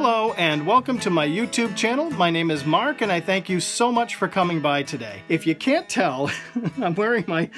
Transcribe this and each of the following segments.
Hello and welcome to my YouTube channel. My name is Mark and I thank you so much for coming by today. If you can't tell, I'm wearing my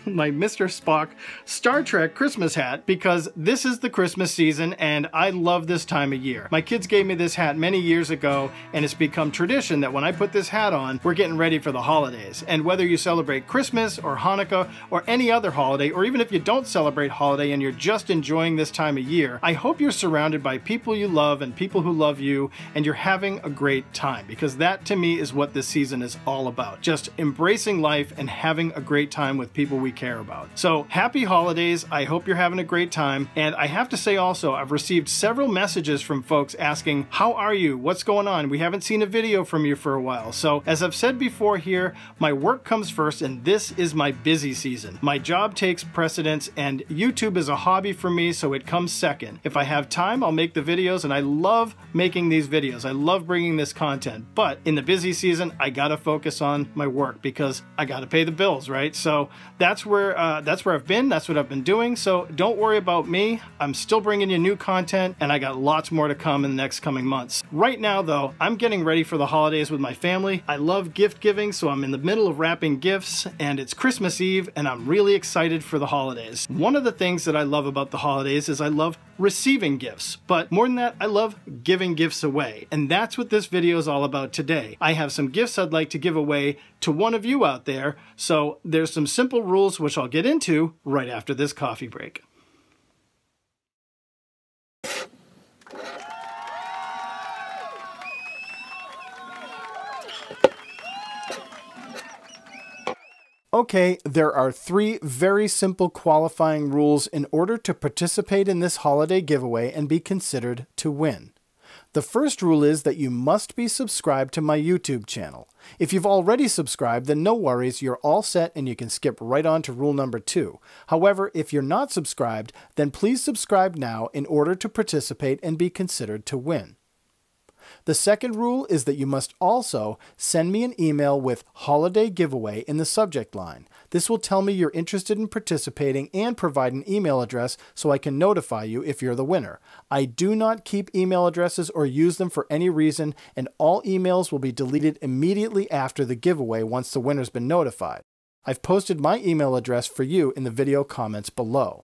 Mr. Spock Star Trek Christmas hat because this is the Christmas season and I love this time of year. My kids gave me this hat many years ago and it's become tradition that when I put this hat on, we're getting ready for the holidays. And whether you celebrate Christmas or Hanukkah or any other holiday, or even if you don't celebrate holiday and you're just enjoying this time of year, I hope you're surrounded by people you love and people who love you and you're having a great time, because that to me is what this season is all about. Just embracing life and having a great time with people we care about. So happy holidays. I hope you're having a great time. And I have to say also, I've received several messages from folks asking, how are you? What's going on? We haven't seen a video from you for a while. So as I've said before here, my work comes first and this is my busy season. My job takes precedence and YouTube is a hobby for me, so it comes second. If I have time, I'll make the videos, and I love making these videos. I love bringing this content, but in the busy season, I gotta focus on my work because I gotta pay the bills, right? So that's where I've been. That's what I've been doing. So don't worry about me. I'm still bringing you new content, and I got lots more to come in the next coming months. Right now, though, I'm getting ready for the holidays with my family. I love gift giving, so I'm in the middle of wrapping gifts, and it's Christmas Eve, and I'm really excited for the holidays. One of the things that I love about the holidays is I love receiving gifts, but more than that, I love giving gifts away. And that's what this video is all about today. I have some gifts I'd like to give away to one of you out there. So there's some simple rules which I'll get into right after this coffee break. Okay, there are 3 very simple qualifying rules in order to participate in this holiday giveaway and be considered to win. The first rule is that you must be subscribed to my YouTube channel. If you've already subscribed, then no worries, you're all set and you can skip right on to rule number 2. However, if you're not subscribed, then please subscribe now in order to participate and be considered to win. The second rule is that you must also send me an email with holiday giveaway in the subject line. This will tell me you're interested in participating and provide an email address so I can notify you if you're the winner. I do not keep email addresses or use them for any reason, and all emails will be deleted immediately after the giveaway once the winner's been notified. I've posted my email address for you in the video comments below.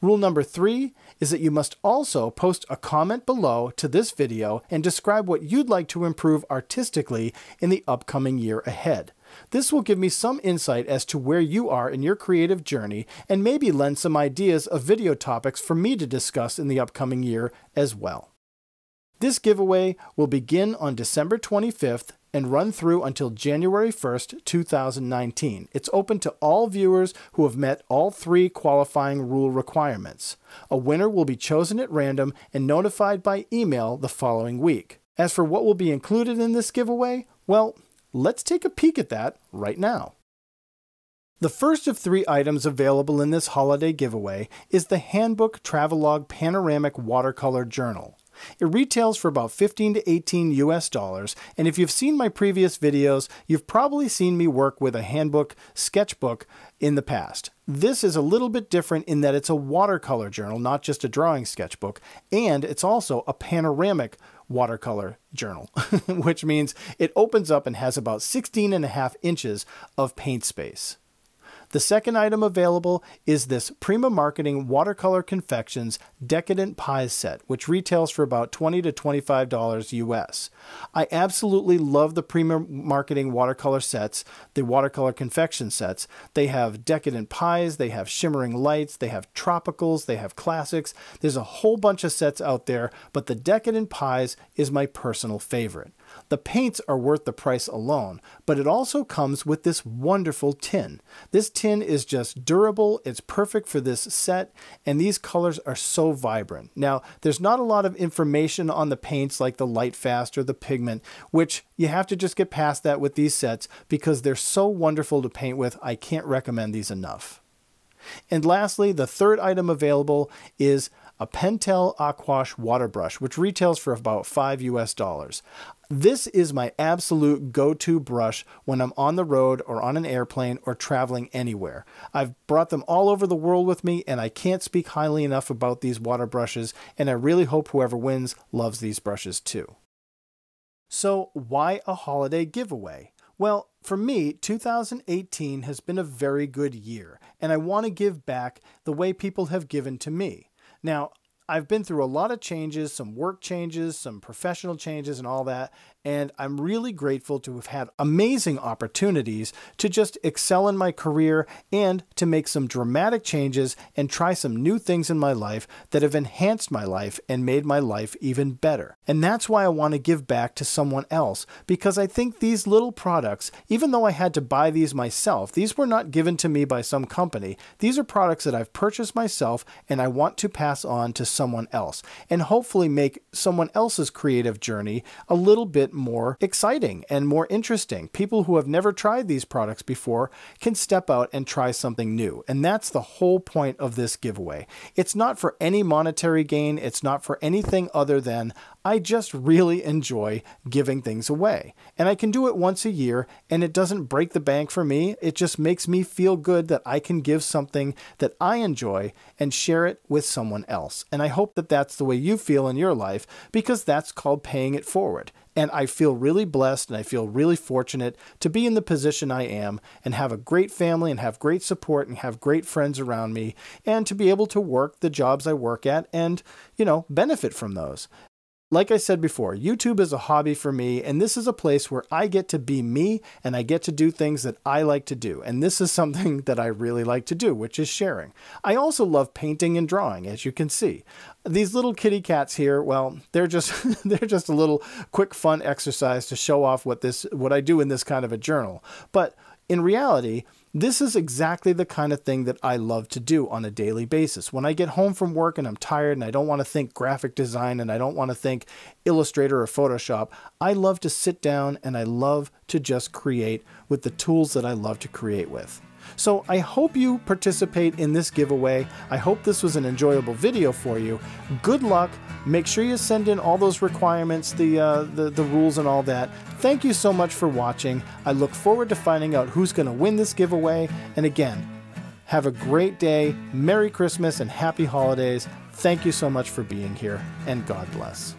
Rule number 3 is that you must also post a comment below to this video and describe what you'd like to improve artistically in the upcoming year ahead. This will give me some insight as to where you are in your creative journey and maybe lend some ideas of video topics for me to discuss in the upcoming year as well. This giveaway will begin on December 25th and run through until January 1st, 2019. It's open to all viewers who have met all 3 qualifying rule requirements. A winner will be chosen at random and notified by email the following week. As for what will be included in this giveaway, well, let's take a peek at that right now. The first of 3 items available in this holiday giveaway is the Handbook Travelogue Panoramic Watercolor Journal. It retails for about $15 to $18 US, and if you've seen my previous videos, you've probably seen me work with a handbook sketchbook in the past. This is a little bit different in that it's a watercolor journal, not just a drawing sketchbook, and it's also a panoramic watercolor journal, which means it opens up and has about 16.5 inches of paint space. The second item available is this Prima Marketing Watercolor Confections Decadent Pies set, which retails for about $20 to $25 US. I absolutely love the Prima Marketing watercolor sets, the watercolor confection sets. They have decadent pies, they have shimmering lights, they have tropicals, they have classics. There's a whole bunch of sets out there, but the decadent pies is my personal favorite. The paints are worth the price alone, but it also comes with this wonderful tin. This tin is just durable, it's perfect for this set, and these colors are so vibrant. Now, there's not a lot of information on the paints like the light fast or the pigment, which you have to just get past that with these sets because they're so wonderful to paint with. I can't recommend these enough. And lastly, the third item available is a Pentel Aquash Waterbrush, which retails for about $5 US. This is my absolute go-to brush when I'm on the road or on an airplane or traveling anywhere. I've brought them all over the world with me, and I can't speak highly enough about these water brushes, and I really hope whoever wins loves these brushes too. So why a holiday giveaway? Well, for me, 2018 has been a very good year, and I want to give back the way people have given to me. Now, I've been through a lot of changes, some work changes, some professional changes and all that, and I'm really grateful to have had amazing opportunities to just excel in my career and to make some dramatic changes and try some new things in my life that have enhanced my life and made my life even better. And that's why I want to give back to someone else, because I think these little products, even though I had to buy these myself, these were not given to me by some company. These are products that I've purchased myself and I want to pass on to someone else and hopefully make someone else's creative journey a little bit more exciting and more interesting. People who have never tried these products before can step out and try something new. And that's the whole point of this giveaway. It's not for any monetary gain. It's not for anything other than I just really enjoy giving things away. And I can do it once a year and it doesn't break the bank for me. It just makes me feel good that I can give something that I enjoy and share it with someone else. And I hope that that's the way you feel in your life, because that's called paying it forward. And I feel really blessed and I feel really fortunate to be in the position I am and have a great family and have great support and have great friends around me and to be able to work the jobs I work at and, benefit from those. Like I said before, YouTube is a hobby for me, and this is a place where I get to be me and I get to do things that I like to do. And this is something that I really like to do, which is sharing. I also love painting and drawing, as you can see. These little kitty cats here, well, they're just they're just a little quick fun exercise to show off what I do in this kind of a journal. But in reality, this is exactly the kind of thing that I love to do on a daily basis. When I get home from work and I'm tired and I don't want to think graphic design and I don't want to think Illustrator or Photoshop, I love to sit down and I love to just create with the tools that I love to create with. So I hope you participate in this giveaway. I hope this was an enjoyable video for you. Good luck. Make sure you send in all those requirements, the rules and all that. Thank you so much for watching. I look forward to finding out who's going to win this giveaway. And again, have a great day. Merry Christmas and happy holidays. Thank you so much for being here, and God bless.